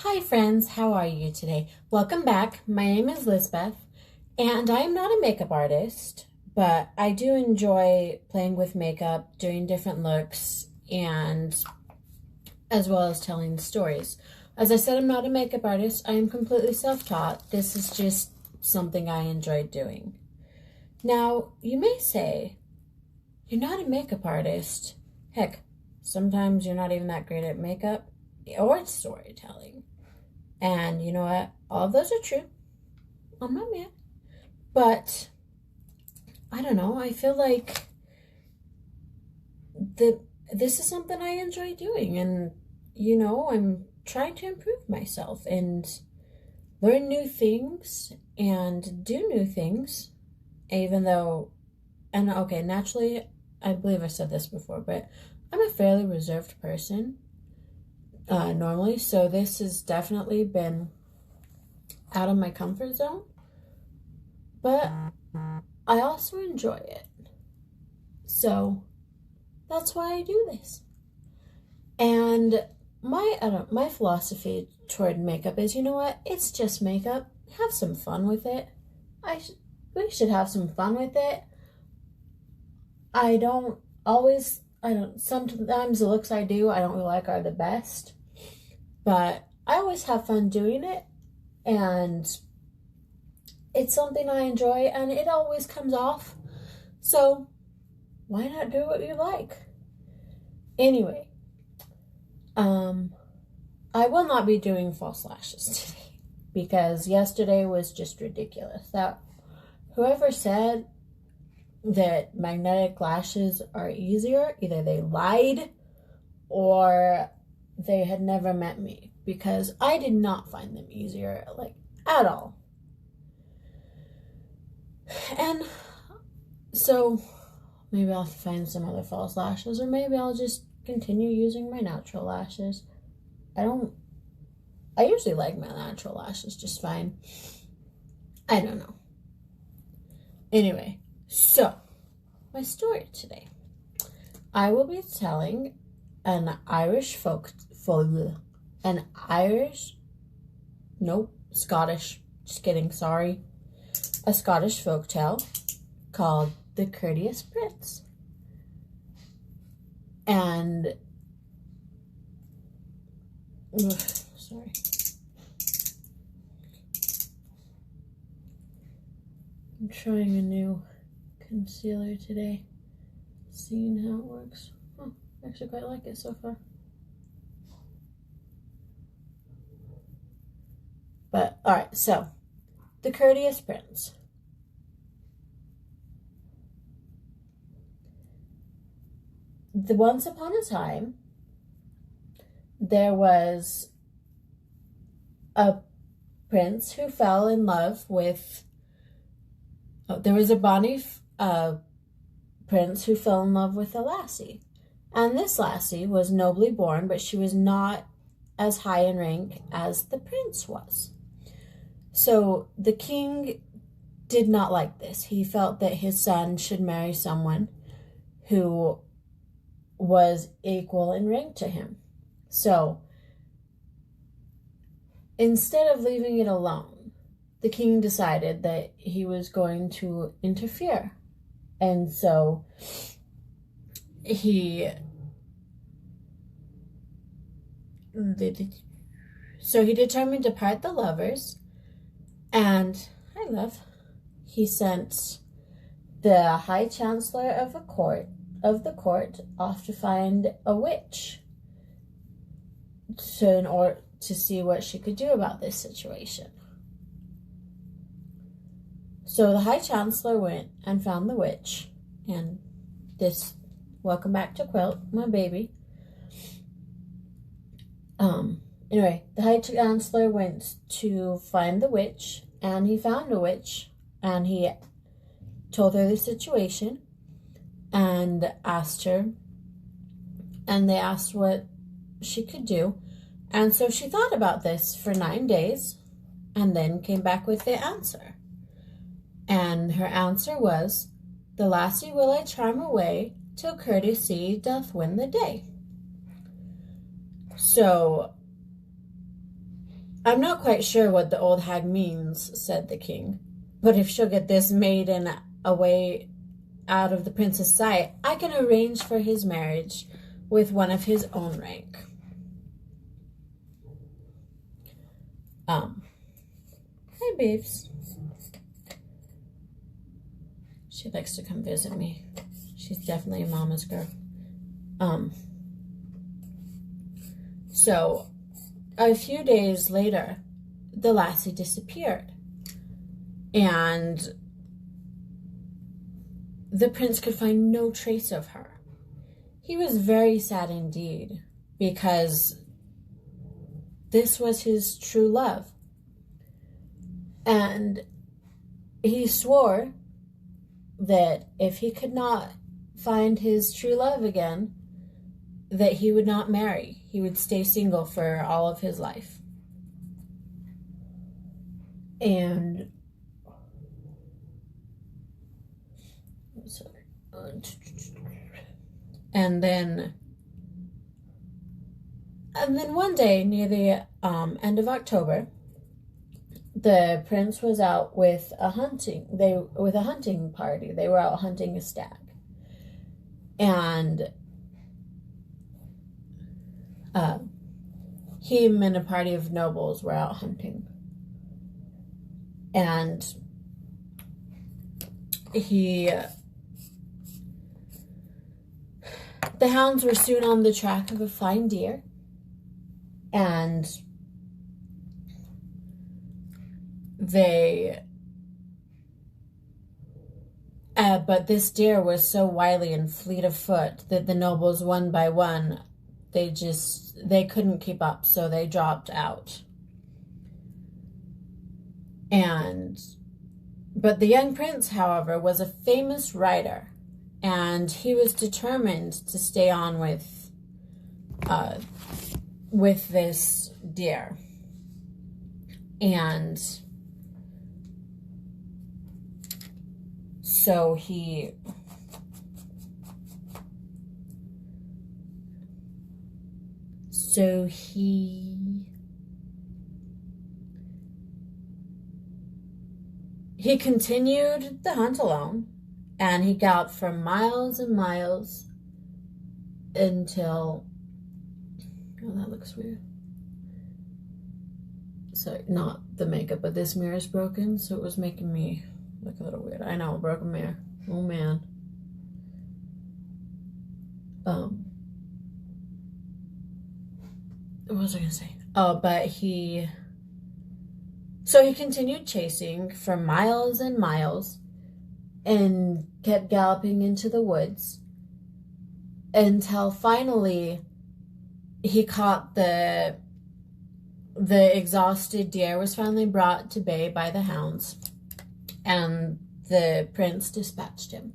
Hi friends, how are you today? Welcome back. My name is Lisbeth, and I am not a makeup artist, but I do enjoy playing with makeup, doing different looks, and as well as telling stories. As I said, I'm not a makeup artist. I am completely self-taught. This is just something I enjoy doing. Now, you may say, you're not a makeup artist. Heck, sometimes you're not even that great at makeup or storytelling. And you know what? All of those are true. I'm not mad. But I don't know. I feel like this is something I enjoy doing. And, you know, I'm trying to improve myself and learn new things and do new things. Even though, and okay, naturally, I believe I said this before, but I'm a fairly reserved person. Normally, so this has definitely been out of my comfort zone, but I also enjoy it, so that's why I do this. And my philosophy toward makeup is, you know what, it's just makeup. Have some fun with it. We should have some fun with it. Sometimes the looks I do, I don't really like are the best. But I always have fun doing it, and it's something I enjoy, and it always comes off. So why not do what you like? Anyway, I will not be doing false lashes today because yesterday was just ridiculous. That whoever said that magnetic lashes are easier, either they lied or they had never met me, because I did not find them easier, like, at all. And so maybe I'll find some other false lashes, or maybe I'll just continue using my natural lashes. I usually like my natural lashes just fine. I don't know. Anyway, so my story today. I will be telling Scottish, just kidding, sorry. A Scottish folktale called The Courteous Prince. And, sorry. I'm trying a new concealer today, seeing how it works. Oh, I actually quite like it so far. But, alright, so, The Courteous Prince. Once upon a time, there was a prince who fell in love with, there was a bonny prince who fell in love with a lassie. And this lassie was nobly born, but she was not as high in rank as the prince was. So the king did not like this. He felt that his son should marry someone who was equal in rank to him. So instead of leaving it alone, the king decided that he was going to interfere. And so he determined to part the lovers. And, hi love, he sent the High Chancellor of the court off to find a witch to see what she could do about this situation. So the High Chancellor went and found the witch, and welcome back to Quilt, my baby. Anyway, the High Chancellor went to find the witch, and he found a witch, and he told her the situation, and asked her, and they asked what she could do, and so she thought about this for 9 days, and then came back with the answer. And her answer was, "The lassie will I charm away, till courtesy doth win the day." So I'm not quite sure what the old hag means, said the king, but if she'll get this maiden away out of the prince's sight, I can arrange for his marriage with one of his own rank. Hi, babes. She likes to come visit me. She's definitely a mama's girl. So a few days later, the lassie disappeared, and the prince could find no trace of her. He was very sad indeed, because this was his true love. And he swore that if he could not find his true love again, that he would not marry. He would stay single for all of his life. And then one day near the end of October, the prince was out with a hunting party. They were out hunting a stag, and him and a party of nobles were out hunting, and the hounds were soon on the track of a fine deer, and but this deer was so wily and fleet of foot that the nobles, one by one, they couldn't keep up, so they dropped out. But the young prince, however, was a famous rider, and he was determined to stay on with this deer. And so he continued the hunt alone, and he galloped for miles and miles until, oh, that looks weird. Sorry, not the makeup, but this mirror is broken, so it was making me look a little weird. I know, a broken mirror. Oh, man. What was I going to say? Oh, but so he continued chasing for miles and miles and kept galloping into the woods until finally he caught the exhausted deer was finally brought to bay by the hounds, and the prince dispatched him.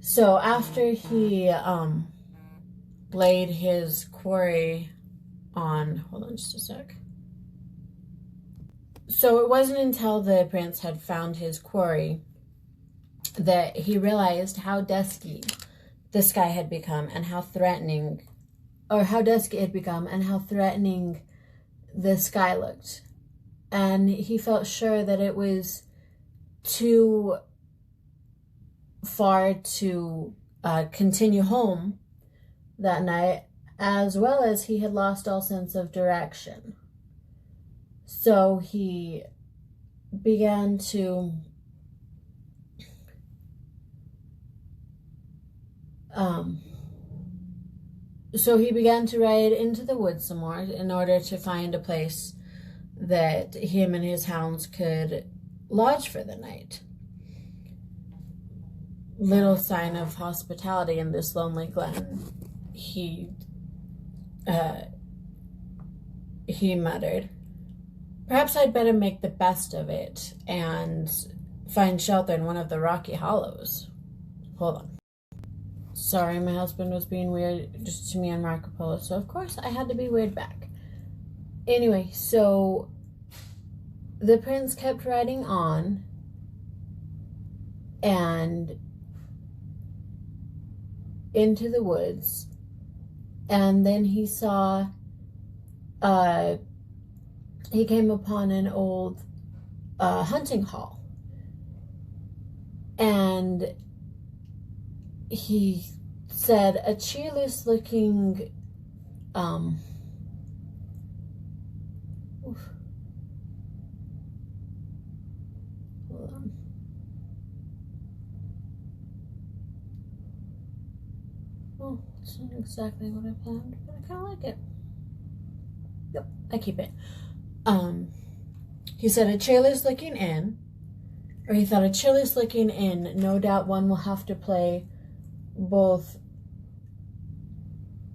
So after he laid his quarry on, hold on just a sec. So it wasn't until the prince had found his quarry that he realized how dusky the sky had become and how threatening, or how dusky it had become and how threatening the sky looked. And he felt sure that it was too far to continue home that night, as well as he had lost all sense of direction. So he began to ride into the woods some more in order to find a place that him and his hounds could lodge for the night. Little sign of hospitality in this lonely glen, he muttered, "Perhaps I'd better make the best of it and find shelter in one of the rocky hollows." Hold on. Sorry, my husband was being weird just to me on Marco Polo, so of course I had to be weird back. Anyway, so the prince kept riding on, and into the woods, and then he saw he came upon an old hunting hall, and he said a cheerless looking hold on. Oh, it's not exactly what I planned, but I kind of like it. Yep, I keep it. He said a cheerless looking inn, or he thought a cheerless looking inn, no doubt one will have to play both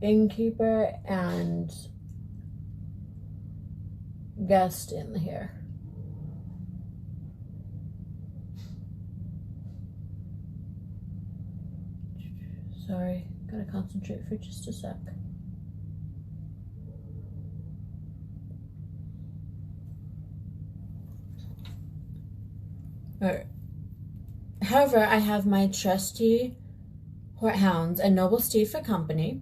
innkeeper and guest in here. Sorry, gotta concentrate for just a sec. Alright. However, I have my trusty hounds and noble steed for company,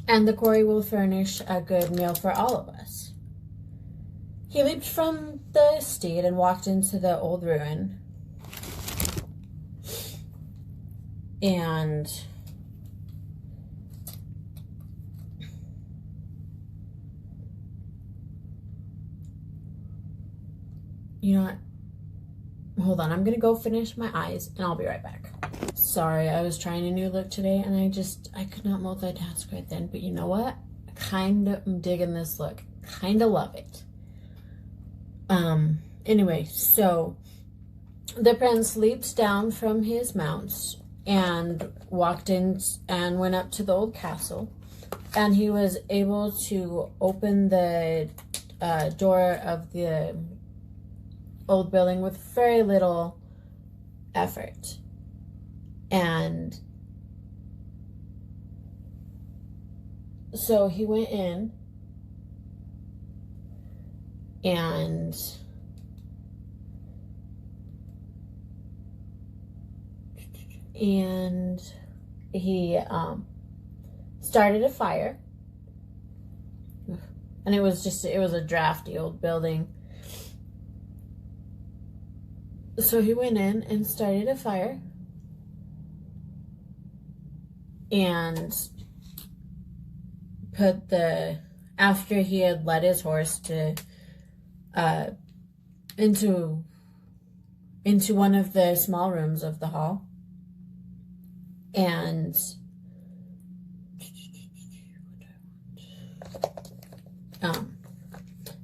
and the quarry will furnish a good meal for all of us. He leaped from the steed and walked into the old ruin, and you know what? Hold on, I'm gonna go finish my eyes and I'll be right back. Sorry, I was trying a new look today and I could not multitask right then, but you know what? I kind of am digging this look. Kind of love it. Anyway, so the prince leaps down from his mount and walked in and went up to the old castle, and he was able to open the door of the old building with very little effort. And so he went in and he started a fire, and it was a drafty old building. So he went in and started a fire and put after he had led his horse to into one of the small rooms of the hall, and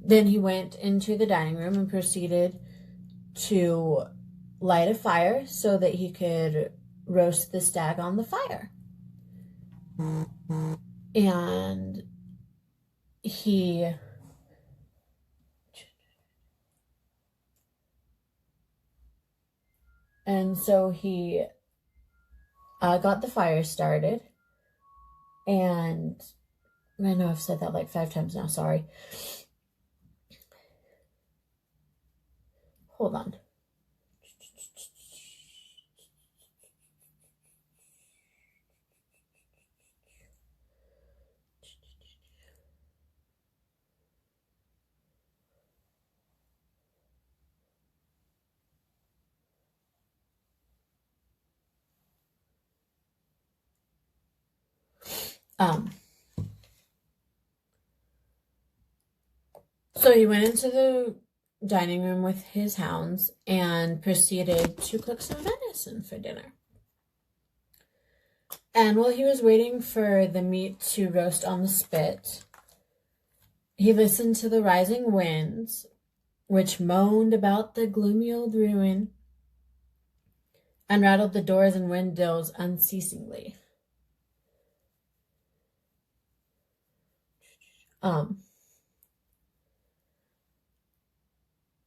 then he went into the dining room and proceeded to light a fire so that he could roast the stag on the fire. And so he got the fire started, and I know I've said that like 5 times now, sorry. Hold on. So he went into the dining room with his hounds and proceeded to cook some venison for dinner. And while he was waiting for the meat to roast on the spit, he listened to the rising winds, which moaned about the gloomy old ruin and rattled the doors and windows unceasingly.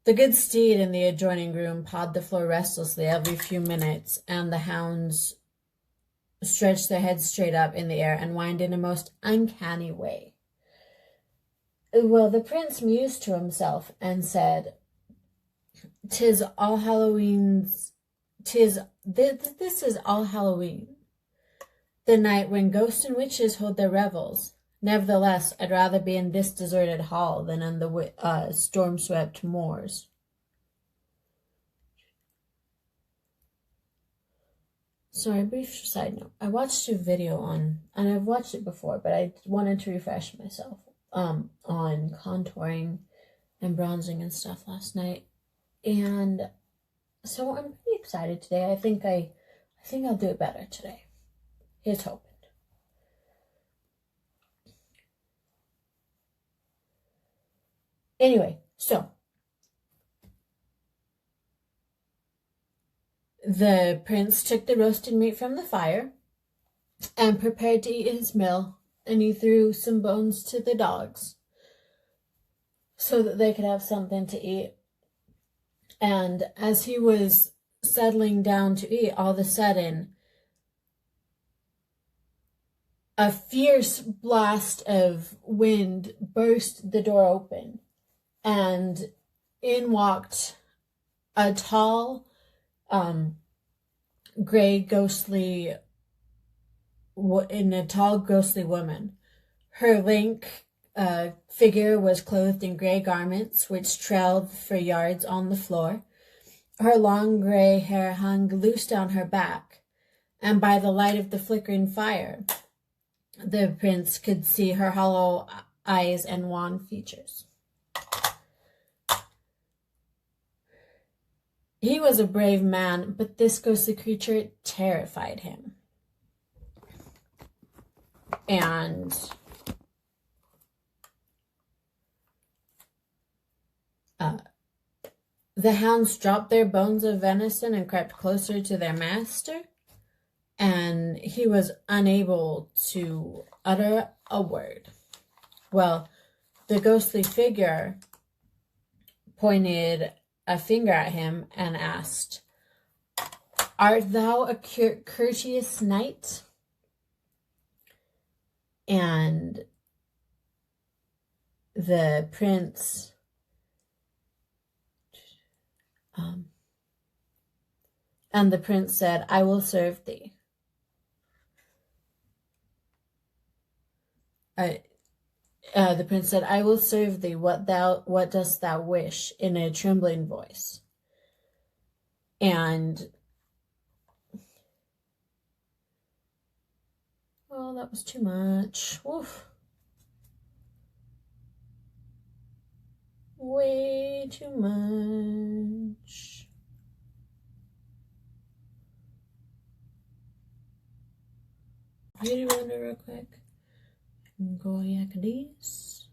The good steed in the adjoining room pawed the floor restlessly every few minutes, and the hounds stretched their heads straight up in the air and whined in a most uncanny way. Well, the prince mused to himself and said, "'Tis All Halloween's, this is All Halloween, the night when ghosts and witches hold their revels, Nevertheless, I'd rather be in this deserted hall than in the storm-swept moors. Sorry, brief side note. I watched a video on, and I've watched it before, but I wanted to refresh myself on contouring and bronzing and stuff last night. And so I'm pretty excited today. I think I'll do it better today. Here's hoping. Anyway, so the prince took the roasted meat from the fire and prepared to eat his meal, and he threw some bones to the dogs so that they could have something to eat. And as he was settling down to eat, all of a sudden, a fierce blast of wind burst the door open, and in walked a tall, ghostly woman. Her lank figure was clothed in gray garments, which trailed for yards on the floor. Her long gray hair hung loose down her back, and by the light of the flickering fire, the prince could see her hollow eyes and wan features. He was a brave man, but this ghostly creature terrified him. And the hounds dropped their bones of venison and crept closer to their master, and he was unable to utter a word. Well, the ghostly figure pointed a finger at him and asked, "Art thou a courteous knight?" And the prince said, "I will serve thee." The prince said, "I will serve thee. What dost thou wish?" in a trembling voice. And oh, that was too much. Oof. Way too much. Beauty blender real quick. Go yakadies.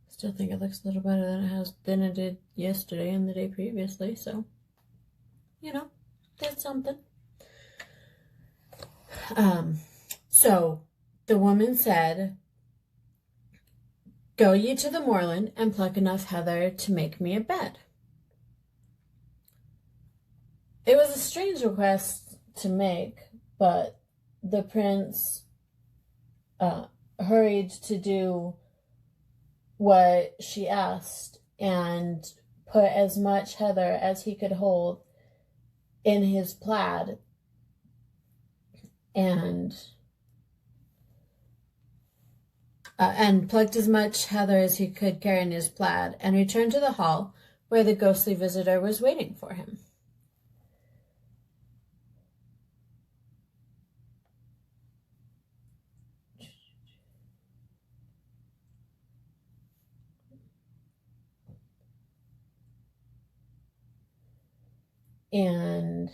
Still think it looks a little better than it did yesterday and the day previously, so that's something. So the woman said, "Go ye to the moorland and pluck enough heather to make me a bed." It was a strange request to make, but the prince hurried to do what she asked and put as much heather as he could hold in his plaid and plucked as much heather as he could carry in his plaid and returned to the hall where the ghostly visitor was waiting for him. And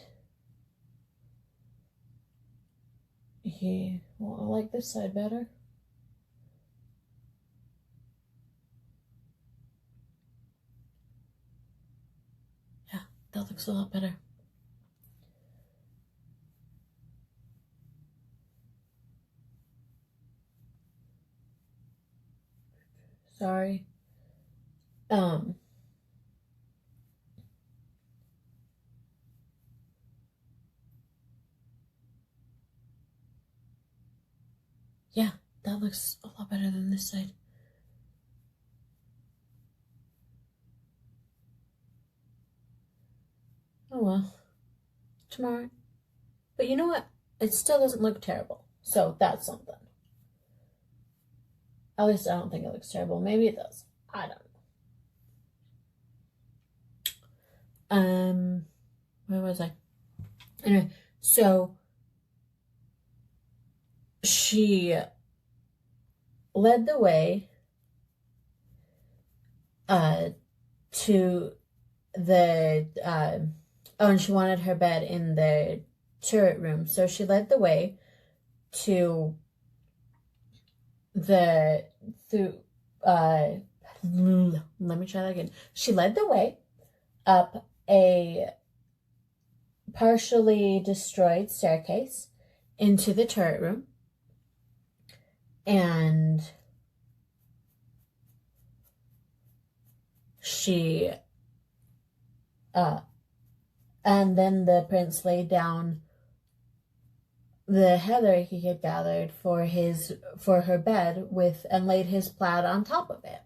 I like this side better. Yeah, that looks a lot better. Sorry. Yeah, that looks a lot better than this side. Oh well. tomorrow. But you know what? It still doesn't look terrible. So that's something. At least I don't think it looks terrible. Maybe it does. I don't know. Where was I? Anyway, so she led the way to the and she wanted her bed in the turret room, so she led the way to let me try that again. She led the way up a partially destroyed staircase into the turret room, and she and then the prince laid down the heather he had gathered for her bed and laid his plaid on top of it.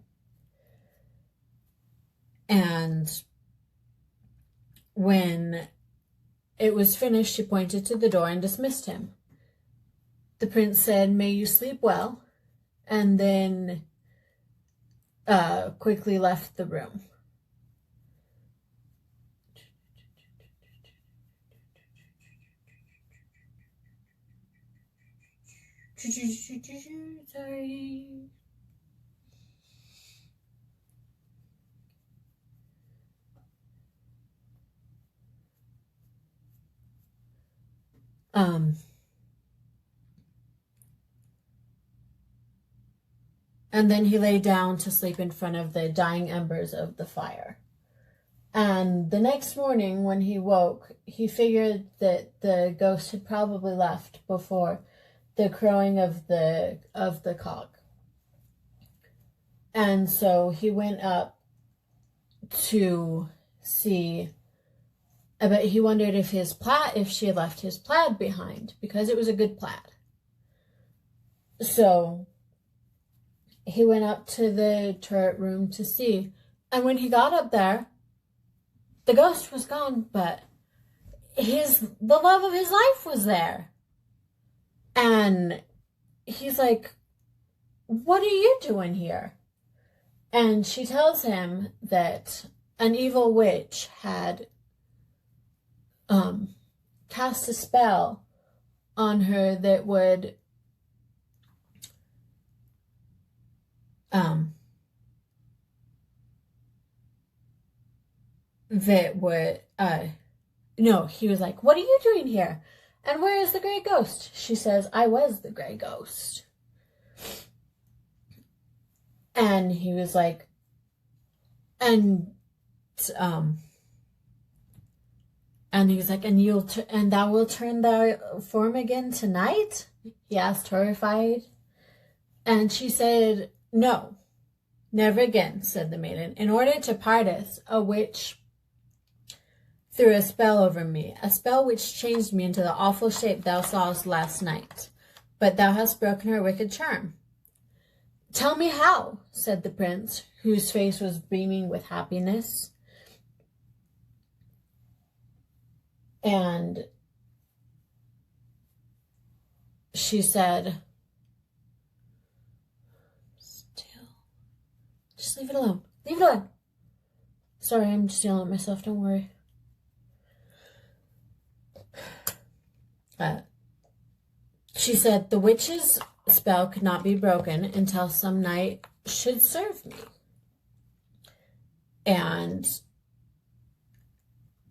And when it was finished, she pointed to the door and dismissed him. The prince said, "May you sleep well," and then quickly left the room. Sorry. And then he lay down to sleep in front of the dying embers of the fire. And the next morning when he woke, he figured that the ghost had probably left before the crowing of the cock. And so he went up to see, but he wondered if she had left his plaid behind, because it was a good plaid. So he went up to the turret room to see, and when he got up there, the ghost was gone, but the love of his life was there. And he's like, "What are you doing here?" And she tells him that an evil witch had cast a spell on her that would no, he was like, "What are you doing here? And where is the gray ghost?" She says, "I was the gray ghost." And he was like, and he's like, "And thou will turn thy form again tonight?" He asked, horrified. And she said, "No, never again," said the maiden. "In order to part us, a witch threw a spell over me, a spell which changed me into the awful shape thou sawest last night. But thou hast broken her wicked charm." "Tell me how," said the prince, whose face was beaming with happiness. And she said, "Just leave it alone. Leave it alone." Sorry, I'm just yelling at myself. Don't worry. She said, "The witch's spell could not be broken until some knight should serve me. And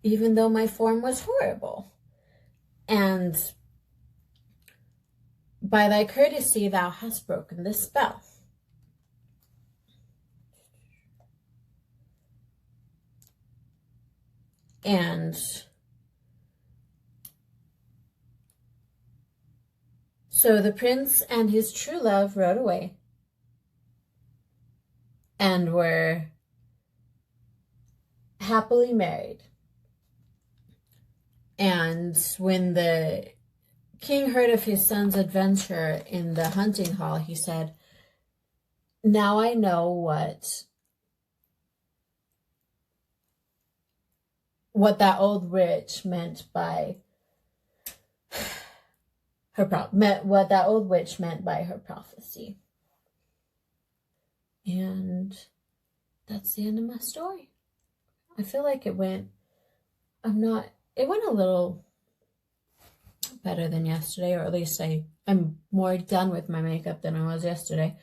even though my form was horrible, and by thy courtesy thou hast broken the spell." And so the prince and his true love rode away and were happily married. And when the king heard of his son's adventure in the hunting hall, he said, "Now I know what that old witch meant by what that old witch meant by her prophecy. And that's the end of my story. I feel like it went a little better than yesterday, or at least I'm more done with my makeup than I was yesterday.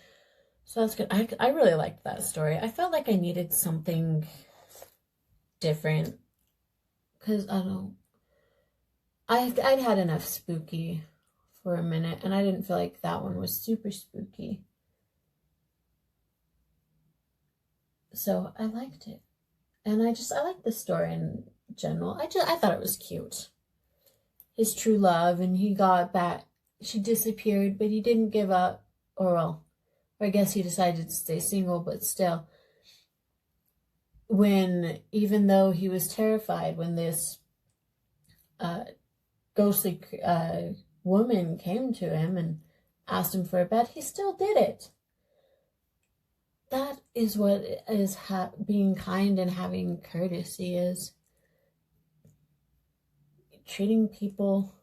So that's good. I really liked that story. I felt like I needed something different because I don't know. I'd had enough spooky for a minute, and I didn't feel like that one was super spooky. So I liked it. And I liked the story in general. I thought it was cute. His true love, and he got back. She disappeared, but he didn't give up. Or I guess he decided to stay single, but still. Even though he was terrified when this ghostly woman came to him and asked him for a bed, he still did it. That is what is being kind and having courtesy is. Treating people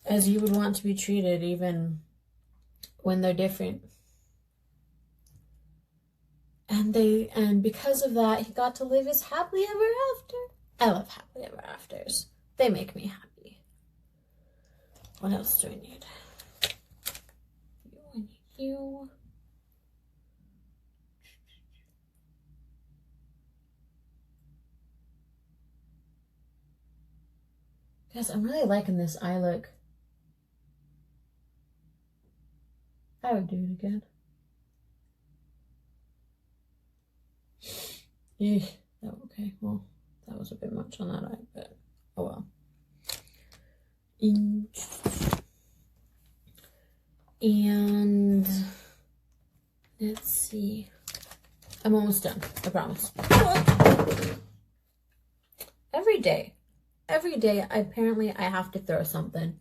as you would want to be treated, even when they're different. And because of that, he got to live his happily ever after. I love happily ever afters. They make me happy. What else do I need? I need you. Guys, I'm really liking this eye look. I would do it again. Yeah, okay, well, that was a bit much on that eye, but oh well. And let's see. I'm almost done, I promise. Every day, apparently I have to throw something.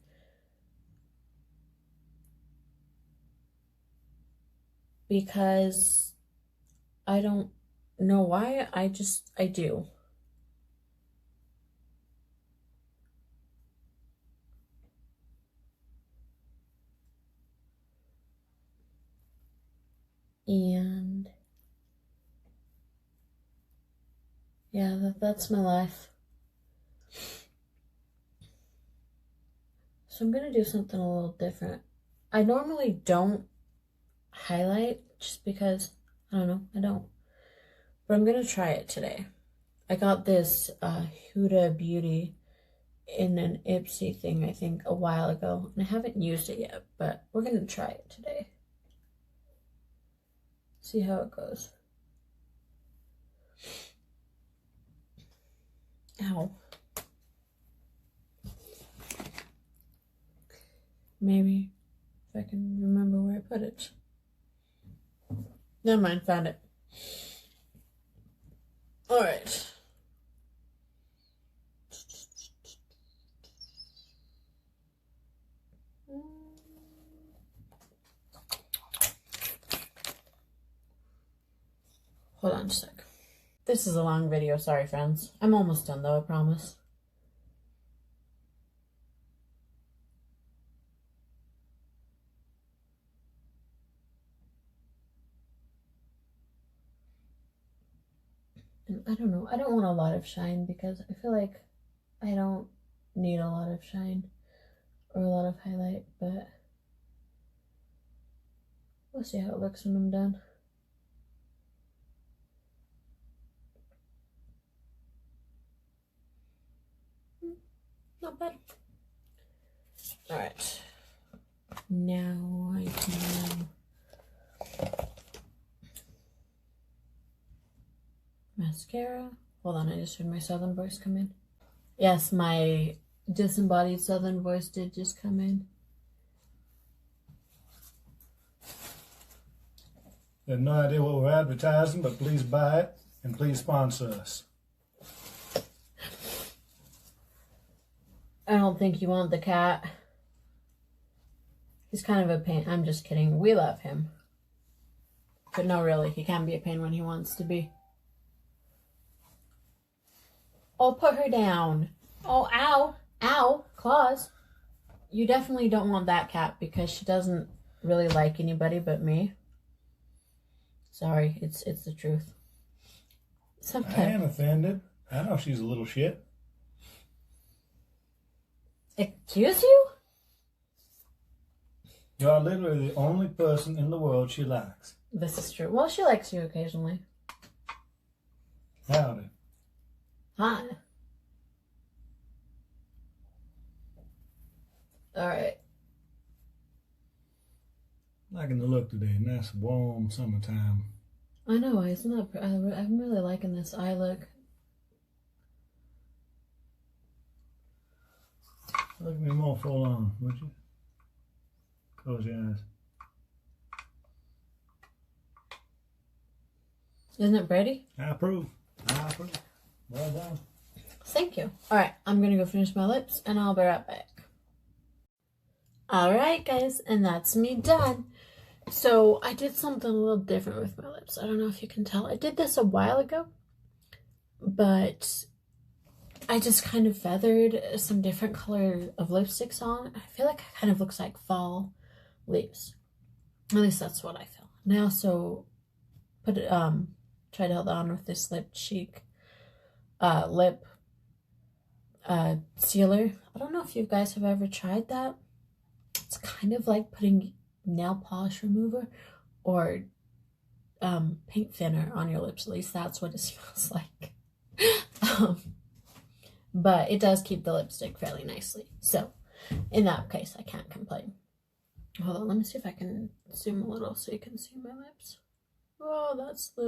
Because I don't know why, I do. And yeah, that's my life. So I'm gonna do something a little different. I normally don't highlight just because, I don't know, I don't. But I'm gonna try it today. I got this Huda Beauty in an Ipsy thing, I think, a while ago. And I haven't used it yet, but we're gonna try it today. See how it goes. Ow. Maybe if I can remember where I put it. Never mind, found it. All right. Hold on a sec. This is a long video, sorry friends. I'm almost done though, I promise. And I don't know, I don't want a lot of shine because I feel like I don't need a lot of shine or a lot of highlight, but we'll see how it looks when I'm done. Not bad. All right. Now I can mascara. Hold on, I just heard my southern voice come in. Yes, my disembodied southern voice did just come in. I have no idea what we're advertising, but please buy it and please sponsor us. I don't think you want the cat. He's kind of a pain. I'm just kidding. We love him. But no, really, he can be a pain when he wants to be. Oh, put her down. Oh, ow. Ow. Claws. you definitely don't want that cat because she doesn't really like anybody but me. Sorry, it's the truth. Sometimes. I am offended. I know she's a little shit. Excuse you? You are literally the only person in the world she likes. This is true. Well, she likes you occasionally. Howdy. Hi. Alright. Liking the look today. Nice warm summertime. I know, isn't that... I'm really liking this eye look. Look at me more full on, would you? Close your eyes. Isn't it pretty? I approve. I approve. Well done. Thank you. Alright, I'm gonna go finish my lips and I'll be right back. Alright guys, and that's me done. So I did something a little different with my lips. I don't know if you can tell. I did this a while ago, but I just kind of feathered some different color of lipsticks on. I feel like it kind of looks like fall leaves. At least that's what I feel. And I also put it, tried to hold on with this lip cheek, lip sealer. I don't know if you guys have ever tried that. It's kind of like putting nail polish remover or paint thinner on your lips. At least that's what it smells like. But it does keep the lipstick fairly nicely. So in that case, I can't complain. Hold on, let me see if I can zoom a little so you can see my lips. Oh, that's a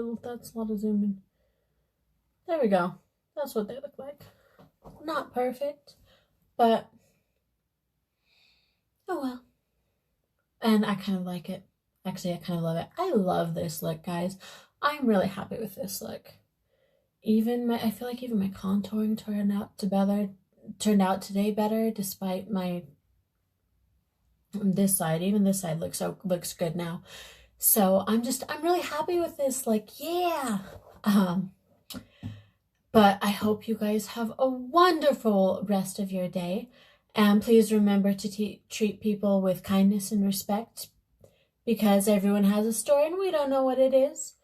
lot of zooming. There we go. That's what they look like. Not perfect, but oh well. And I kind of like it. Actually, I kind of love it. I love this look, guys. I'm really happy with this look. I feel like even my contouring turned out today better, despite my this side. Even this side looks good now. So I'm really happy with this. Like, yeah. But I hope you guys have a wonderful rest of your day. And please remember to treat people with kindness and respect, because everyone has a story and we don't know what it is.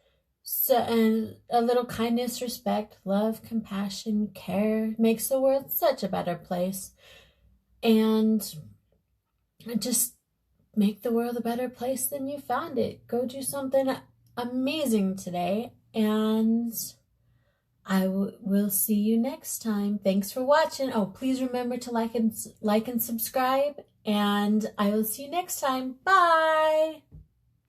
So, and a little kindness, respect, love, compassion, care makes the world such a better place. And just make the world a better place than you found it. Go do something amazing today, and I will see you next time. Thanks for watching. Oh, please remember to like and subscribe, and I will see you next time. Bye.